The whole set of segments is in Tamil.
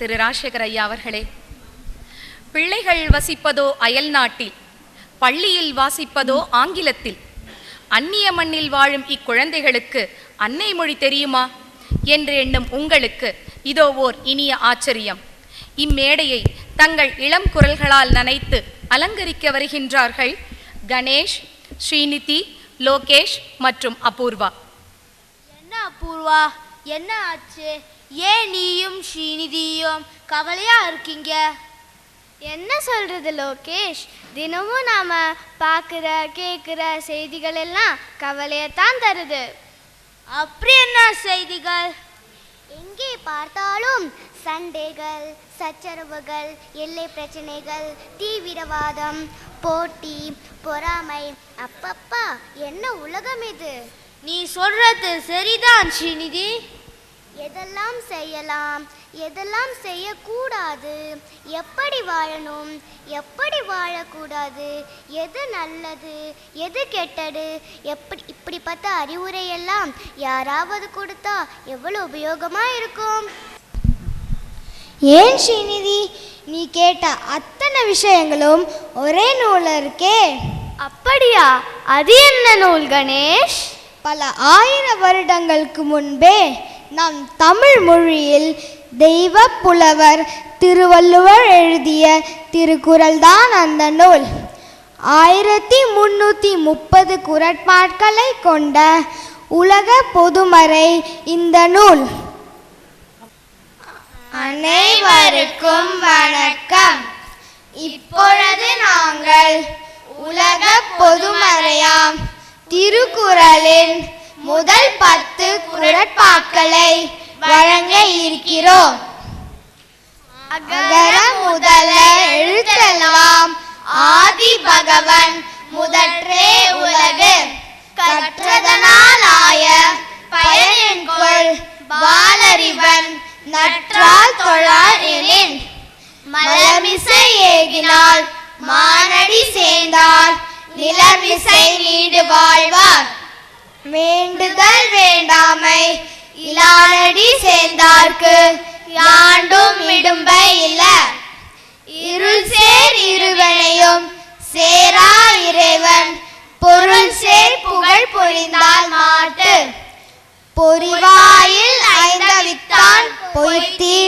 திரு ராஜசேகர் ஐயா அவர்களே, பிள்ளைகள் வசிப்பதோ அயல் நாட்டில், பள்ளியில் வாசிப்பதோ ஆங்கிலத்தில், அந்நிய மண்ணில் வாழும் இக்குழந்தைகளுக்கு அன்னை மொழி தெரியுமா என்று எண்ணும் உங்களுக்கு இதோ ஓர் இனிய ஆச்சரியம். இம்மேடையை தங்கள் இளம் குரல்களால் நனைத்து அலங்கரிக்க வருகின்றார்கள் கணேஷ், ஸ்ரீநிதி, லோகேஷ் மற்றும் அபூர்வா. என்ன அபூர்வா, என்ன ஆச்சு? ஏன் நீயும் ஸ்ரீநிதியும் கவலையா இருக்கீங்க? என்ன சொல்றது லோகேஷ், தினமும் நாம பார்க்குற கேட்குற செய்திகள் எல்லாம் கவலையத்தான் தருது. அப்படி என்ன செய்திகள்? எங்கே பார்த்தாலும் சண்டைகள், சச்சரவுகள், எல்லை பிரச்சனைகள், தீவிரவாதம், போட்டி, பொறாமை. அப்பப்பா, என்ன உலகம் இது! நீ சொல்றது சரிதான் ஸ்ரீநிதி. எதெல்லாம் செய்யலாம், எதெல்லாம் செய்யக்கூடாது, எப்படி வாழணும், எப்படி வாழக்கூடாது, எது நல்லது, எது கெட்டது, இப்படிப்பட்ட அறிவுரையெல்லாம் யாராவது கொடுத்தா எவ்வளவு உபயோகமா இருக்கும். ஏன் ஸ்ரீநிதி, நீ கேட்ட அத்தனை விஷயங்களும் ஒரே நூல் இருக்கே. அப்படியா? அது என்ன நூல் கணேஷ்? பல ஆயிரம் வருடங்களுக்கு முன்பே நம் தமிழ் மொழியில் தெய்வ புலவர் திருவள்ளுவர் எழுதிய திருக்குறள் தான் அந்த நூல். 1330 குறட்பாக்களை கொண்ட உலக பொதுமறை இந்த நூல். அனைவருக்கும் வணக்கம். இப்பொழுது நாங்கள் உலக பொதுமறையாம் திருக்குறளின் முதல் 10 குறட்பாக்களை வழங்க இருக்கிறோம். அகர முதல எழுத்தெல்லாம் ஆதி பகவன் முதற்றே உலகு. கற்றதனால் ஆய பயனென்கொள் வாளறிவன் நற்றால் தொழார் எனின். மலமிசை ஏகினால் மானடி சேர்ந்தார் நிலமிசை நீடு வாழ்வார். வேண்டுதல் வேண்டாமை இலானடி சேர்ந்தார்க்கு யாண்டும் இடும்பை இல்ல. இருள் சேர் இருவனையும் சேரா இறைவன் பொருள் சேர் புகழ் பொழிந்தால் மாட்டு. பொறிவாயில் ஐந்தவித்தான் பொய்த்தி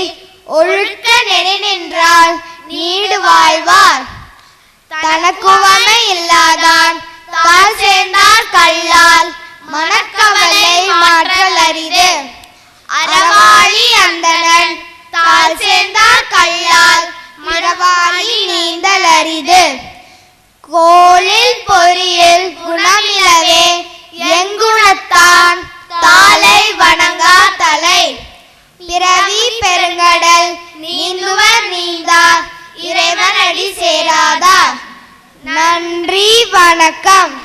ஒழுக்க நெறி நின்றால் நீடு வாழ்வார். தனக்குவமை இல்லாதான் தாழ் சேர்ந்தார் கல்லால் மனக்கவலை மாற்றல் அரிது. அறவாளி அந்தணன் தாழ் சேர்ந்தார் கல்லால் மறவாளி நீந்தல் அரிது. கோளில் பொறியில் குணமிலவே எங்குணத்தான் தாளை வணங்கா தலை. பிறவி பெருங்கடல் நீந்துவர் நீந்தார் இறைவனடி சேராதார். நன்றி, வணக்கம்.